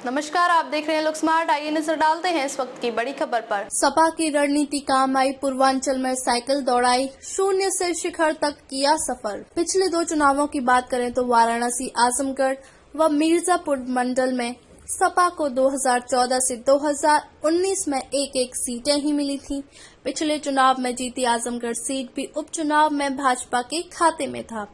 नमस्कार, आप देख रहे हैं लोक स्मार्ट। आइए नजर डालते हैं इस वक्त की बड़ी खबर पर। सपा की रणनीति काम आई, पूर्वांचल में साइकिल दौड़ाई, शून्य से शिखर तक किया सफर। पिछले 2 चुनावों की बात करें तो वाराणसी, आजमगढ़ व मिर्जापुर मंडल में सपा को 2014 से 2019 में एक सीटें ही मिली थी। पिछले चुनाव में जीती आजमगढ़ सीट भी उपचुनाव में भाजपा के खाते में था।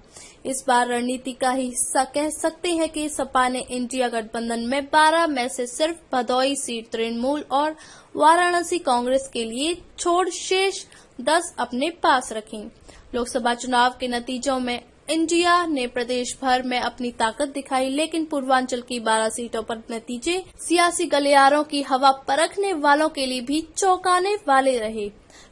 इस बार रणनीति का ही हिस्सा कह सकते हैं कि सपा ने इंडिया गठबंधन में 12 में से सिर्फ भदोही सीट तृणमूल और वाराणसी कांग्रेस के लिए छोड़ शेष 10 अपने पास रखी। लोकसभा चुनाव के नतीजों में इंडिया ने प्रदेश भर में अपनी ताकत दिखाई, लेकिन पूर्वांचल की 12 सीटों पर नतीजे सियासी गलियारों की हवा परखने वालों के लिए भी चौंकाने वाले रहे।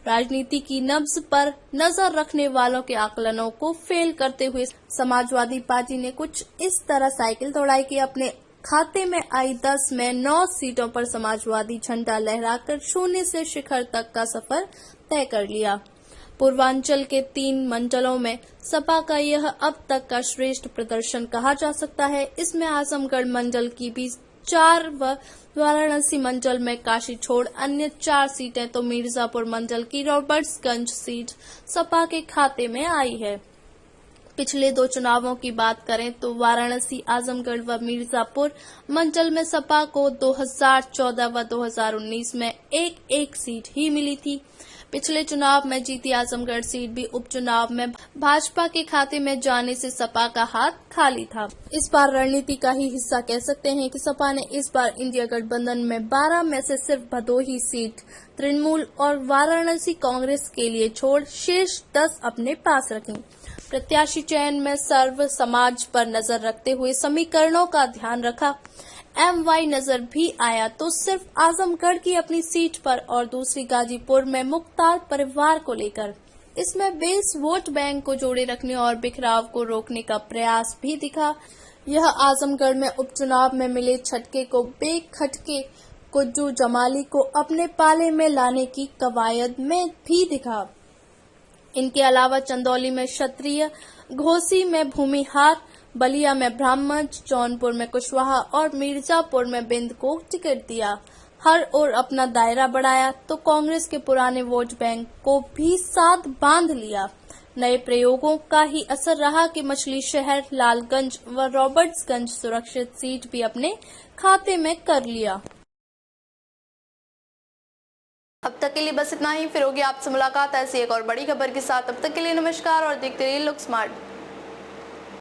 राजनीति की नब्ज पर नजर रखने वालों के आकलनों को फेल करते हुए समाजवादी पार्टी ने कुछ इस तरह साइकिल दौड़ाई कि अपने खाते में आई 10 में 9 सीटों पर समाजवादी झंडा लहराकर शून्य से शिखर तक का सफर तय कर लिया। पूर्वांचल के 3 मंडलों में सपा का यह अब तक का श्रेष्ठ प्रदर्शन कहा जा सकता है। इसमें आजमगढ़ मंडल की भी 4 व वाराणसी मंडल में काशी छोड़ अन्य 4 सीटें तो मिर्जापुर मंडल की रॉबर्ट्सगंज सीट सपा के खाते में आई है। पिछले 2 चुनावों की बात करें तो वाराणसी, आजमगढ़ व मिर्जापुर मंडल में सपा को 2014 व 2019 में एक सीट ही मिली थी। पिछले चुनाव में जीती आजमगढ़ सीट भी उपचुनाव में भाजपा के खाते में जाने से सपा का हाथ खाली था। इस बार रणनीति का ही हिस्सा कह सकते हैं कि सपा ने इस बार इंडिया गठबंधन में 12 में से सिर्फ भदोही सीट तृणमूल और वाराणसी कांग्रेस के लिए छोड़ शेष 10 अपने पास रखी। प्रत्याशी चयन में सर्व समाज पर नजर रखते हुए समीकरणों का ध्यान रखा। MY नजर भी आया तो सिर्फ आजमगढ़ की अपनी सीट पर और दूसरी गाजीपुर में मुख्तार परिवार को लेकर। इसमें बेस वोट बैंक को जोड़े रखने और बिखराव को रोकने का प्रयास भी दिखा। यह आजमगढ़ में उपचुनाव में मिले झटके को बेखटके कुज्जू जमाली को अपने पाले में लाने की कवायद में भी दिखा। इनके अलावा चंदौली में क्षत्रिय, घोसी में भूमिहार, बलिया में ब्राह्मण, जौनपुर में कुशवाहा और मिर्जापुर में बिंद को टिकट दिया। हर ओर अपना दायरा बढ़ाया तो कांग्रेस के पुराने वोट बैंक को भी साथ बांध लिया। नए प्रयोगों का ही असर रहा कि मछली शहर, लालगंज व रॉबर्ट्सगंज सुरक्षित सीट भी अपने खाते में कर लिया। अब तक के लिए बस इतना ही। फिर होगी आपसे मुलाकात ऐसी एक और बड़ी खबर के साथ। अब तक के लिए नमस्कार और देखते रहिए लोक स्मार्ट।